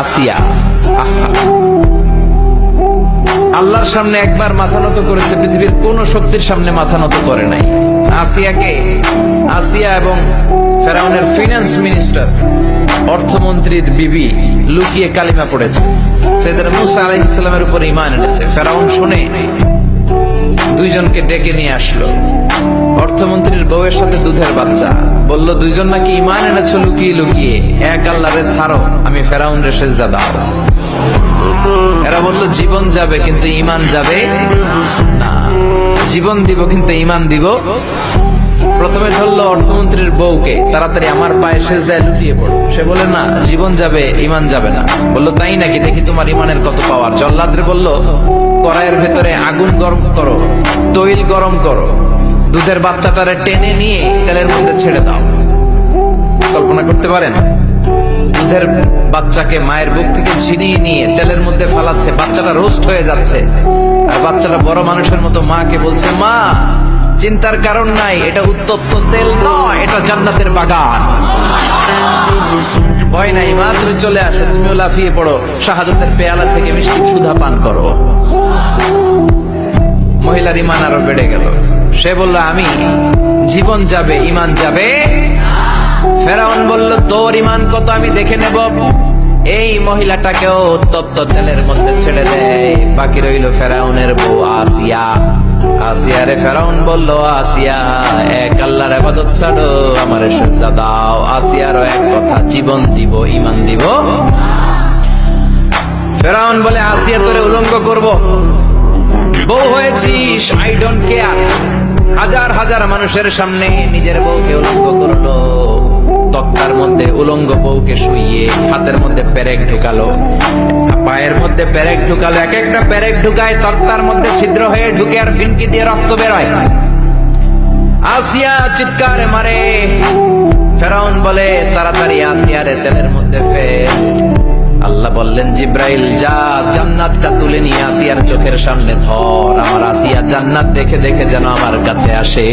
আসিয়া। আল্লাহর সামনে একবার মাথা নত করেছে, পৃথিবীর কোন শক্তির সামনে মাথা নত করে নাই। আসিয়াকে, আসিয়া এবং ফেরাউনের ফিনান্স মিনিস্টার, অর্থমন্ত্রীর বিবি লুকিয়ে কালিমা পড়েছে, সাইয়েদনা মূসা আলাইহিস সালামের উপর ঈমান এনেছে। ফেরাউন শুনে দুইজনকে ডেকে নিয়ে আসলো। অর্থমন্ত্রীর বউয়ের সাথে দুধের বাচ্চা, বলল দুইজন নাকি ঈমান এনেছো লুকিয়ে লুকিয়ে, এক আল্লাহরে ছাড়ো, আমি ফেরাউনরে সেজদা দাও। এরা বলল জীবন যাবে কিন্তু ঈমান যাবে না, জীবন দিব কিন্তু ঈমান দিব। প্রথমে ধরলো অর্থমন্ত্রীর বউকে, তাড়াতাড়ি আমার পায়ে সেজদায় লুটিয়ে পড়ো। সে বলে না, জীবন যাবে ঈমান যাবে না। বললো তাই নাকি, দেখি তোমার ঈমানের কত পাওয়ার। জল্লাদরে বলল কড়াইয়ের ভেতরে আগুন গরম করো, তৈল গরম করো, দুধের বাচ্চাটারে টেনে নিয়ে তেলের মধ্যে ছেড়ে দাও। কল্পনা করতে পারেন? দুধের বাচ্চাকে মায়ের বুক থেকে ছিনিয়ে নিয়ে তেলের মধ্যে ফালাচ্ছে, বাচ্চাটা রোস্ট হয়ে যাচ্ছে, আর বাচ্চাটা বড় মানুষের মতো মাকে বলছে, মা চিন্তার কারণ নাই, এটা উত্তপ্ত তেল নয়, এটা জান্নাতের বাগান। ভয় নাই মা, তুমি চলে আসো, তুমিও লাফিয়ে পড়ো, শাহাদাতের পেয়ালা থেকে মিষ্টি সুধা পান করো। মহিলার ঈমান আরো বেড়ে গেল। সে বলল আমি, জীবন যাবে ঈমান যাবে। ফেরাউন বলল তোর ঈমান কত আমি দেখে নেব। এই মহিলাটাকেও উত্তপ্ত তেলের মধ্যে ছেড়ে দেয়। বাকি রইল ফেরাউনের বউ আসিয়া। আসিয়ারে ফেরাউন বলল, আসিয়া এক আল্লাহর ইবাদত ছাড়ো, আমারে সেজদা দাও। আসিয়ারও এক কথা, জীবন দিব ঈমান দিব। ফেরাউন বলে, আসিয়া তোরে উলঙ্গ করব, বউ হয়েছিস, আই ডোন্ট কেয়ার। হাজার হাজার মানুষের সামনে নিজের বউকে উলঙ্গ করলো। তক্তার মধ্যে উলঙ্গ বউকে শুইয়ে হাতের মধ্যে পেরেক ঢুকালো, পায়ের মধ্যে পেরেক ঢুকালো। এক একটা পেরেক ঢুকায় তক্তার মধ্যে ছিদ্র হয়ে ঢুকে আর ফিনকি দিয়ে রক্ত বেরোয়। আসিয়া চিৎকার মারে। ফেরাউন বলে তাড়াতাড়ি আসিয়ারে তেলের মধ্যে ফেল। আল্লাহ বললেন জিব্রাইল যা, জান্নাতটা তুলে নিয়ে আসিয়ার চোখের সামনে ধর, আমার আসিয়া জান্নাত দেখে দেখে যেন আমার কাছে আসে।